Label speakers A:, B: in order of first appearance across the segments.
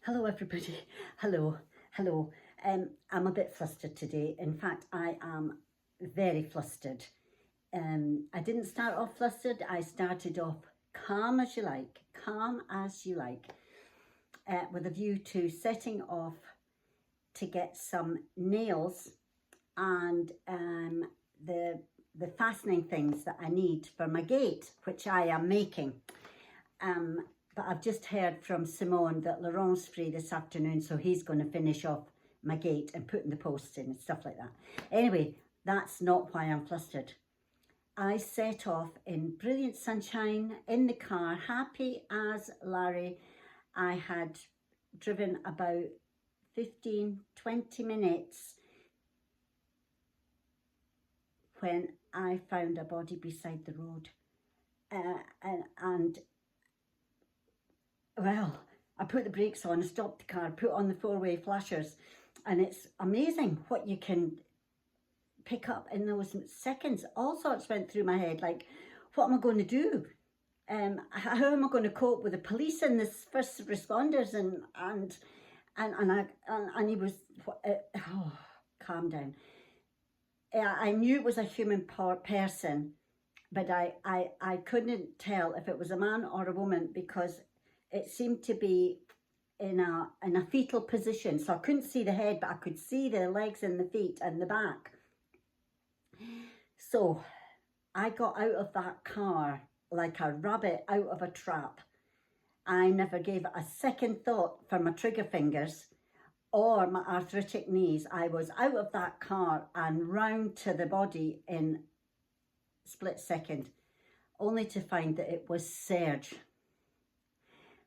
A: Hello everybody. Hello. I'm a bit flustered today. In fact, I am very flustered. I didn't start off flustered. I started off calm as you like, with a view to setting off to get some nails and the fastening things that I need for my gate, which I am making. But I've just heard from Simone that Laurent's free this afternoon, so he's going to finish off my gate and putting the posts in and stuff like that. Anyway, that's not why I'm flustered. I set off in brilliant sunshine in the car, happy as Larry. I had driven about 15-20 minutes when I found a body beside the road. Well, I put the brakes on, stopped the car, put on the four-way flashers, and it's amazing what you can pick up in those seconds. All sorts went through my head, like, what am I going to do? How am I going to cope with the police and the first responders? And he was, calm down. I knew it was a human person, but I couldn't tell if it was a man or a woman because it seemed to be in a fetal position. So I couldn't see the head, but I could see the legs and the feet and the back. So I got out of that car like a rabbit out of a trap. I never gave a second thought for my trigger fingers or my arthritic knees. I was out of that car and round to the body in a split second, only to find that it was Serge.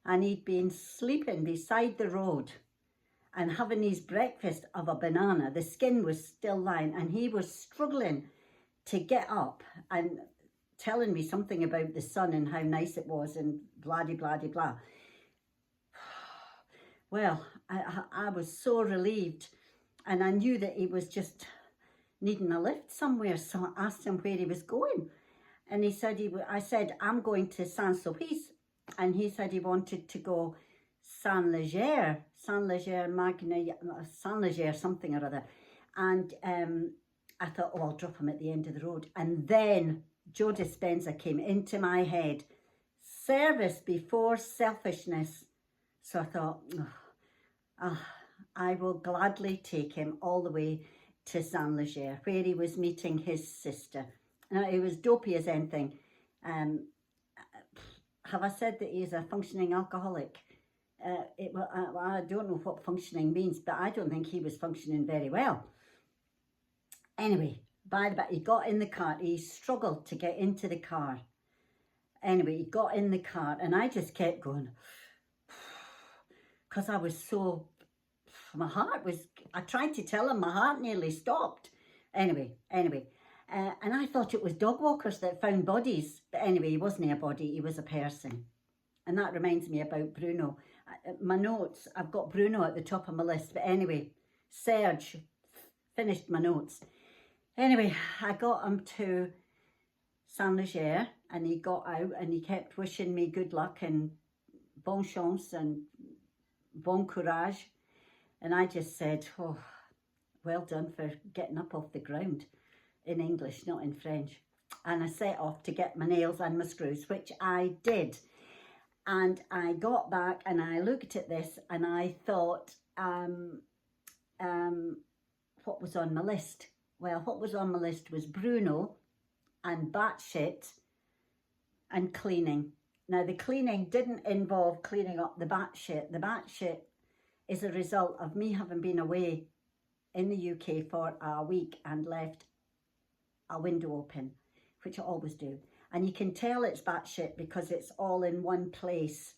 A: And he'd been sleeping beside the road and having his breakfast of a banana. The skin was still lying and he was struggling to get up and telling me something about the sun and how nice it was and blah. Well, I was so relieved, and I knew that he was just needing a lift somewhere, so I asked him where he was going. And he said, I said, I'm going to Saint-Sulpice. And he said he wanted to go Saint-Léger, something or other. And I thought, oh, I'll drop him at the end of the road. And then Joe Dispenza came into my head. Service before selfishness. So I thought, I will gladly take him all the way to Saint-Léger, where he was meeting his sister. Now, he was dopey as anything. Have I said that he is a functioning alcoholic? I don't know what functioning means, but I don't think he was functioning very well. Anyway, by the way, he got in the car. He struggled to get into the car. Anyway, he got in the car and I just kept going because I was so, my heart was, I tried to tell him my heart nearly stopped. Anyway. And I thought it was dog walkers that found bodies. But anyway, he wasn't a body, he was a person. And that reminds me about Bruno. My notes, I've got Bruno at the top of my list. But anyway, Serge, finished my notes. Anyway, I got him to Saint-Léger and he got out and he kept wishing me good luck and bon chance and bon courage. And I just said, oh, well done for getting up off the ground. In English, not in French. And I set off to get my nails and my screws, which I did. And I got back and I looked at this and I thought, what was on my list? Well, what was on my list was Bruno and batshit and cleaning. Now, the cleaning didn't involve cleaning up the batshit. The batshit is a result of me having been away in the UK for a week and left a window open, which I always do. And you can tell it's batshit because it's all in one place.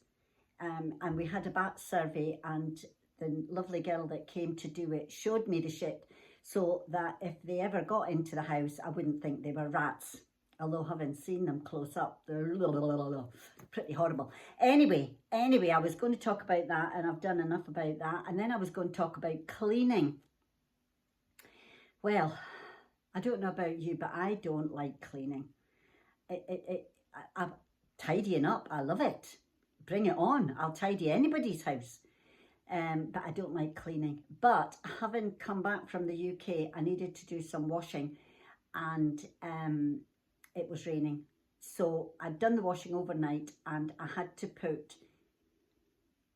A: And we had a bat survey and the lovely girl that came to do it showed me the shit so that if they ever got into the house, I wouldn't think they were rats. Although having seen them close up, they're pretty horrible. Anyway, I was going to talk about that and I've done enough about that. And then I was going to talk about cleaning. Well, I don't know about you, but I don't like cleaning. I'm tidying up. I love it. Bring it on. I'll tidy anybody's house. but I don't like cleaning. But having come back from the UK, I needed to do some washing, and it was raining. So I'd done the washing overnight, and I had to put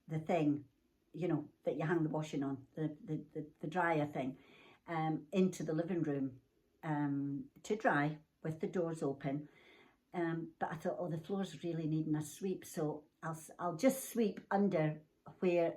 A: the thing, you know, that you hang the washing on, the dryer thing, into the living room to dry with the doors open. But I thought, oh, the floor's really needing a sweep, so I'll just sweep under where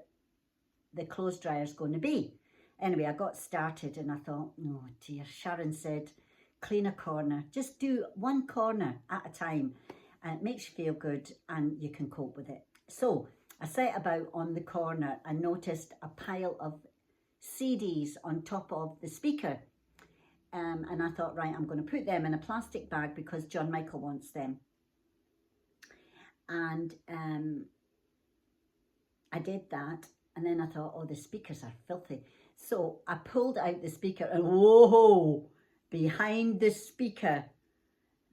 A: the clothes dryer's going to be. Anyway, I got started and I thought, oh dear, Sharon said, clean a corner. Just do one corner at a time. And it makes you feel good and you can cope with it. So I set about on the corner and noticed a pile of CDs on top of the speaker. And I thought, right, I'm going to put them in a plastic bag because John Michael wants them. And I did that. And then I thought, oh, the speakers are filthy. So I pulled out the speaker and whoa, behind the speaker,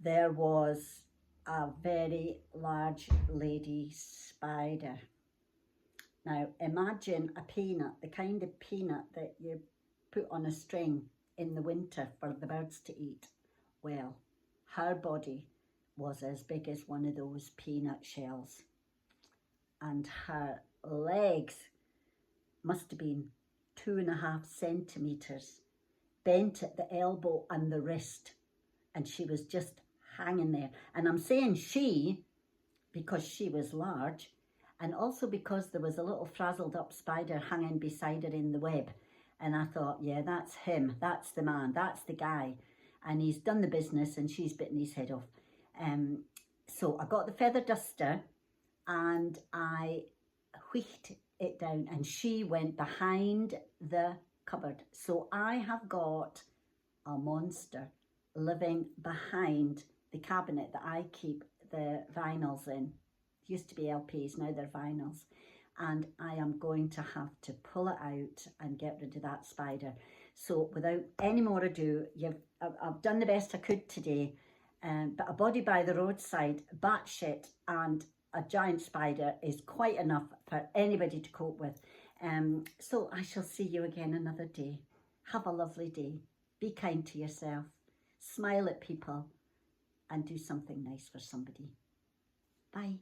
A: there was a very large lady spider. Now, imagine a peanut, the kind of peanut that you put on a string in the winter for the birds to eat. Well, her body was as big as one of those peanut shells. And her legs must have been 2.5 centimetres, bent at the elbow and the wrist. And she was just hanging there. And I'm saying she, because she was large, and also because there was a little frazzled up spider hanging beside her in the web. And I thought, yeah, that's him, that's the man, that's the guy. And he's done the business and she's bitten his head off. So I got the feather duster and I wheeled it down and she went behind the cupboard. So I have got a monster living behind the cabinet that I keep the vinyls in. It used to be LPs, now they're vinyls. And I am going to have to pull it out and get rid of that spider. So without any more ado, I've done the best I could today. But a body by the roadside, batshit, and a giant spider is quite enough for anybody to cope with. So I shall see you again another day. Have a lovely day. Be kind to yourself. Smile at people and do something nice for somebody. Bye.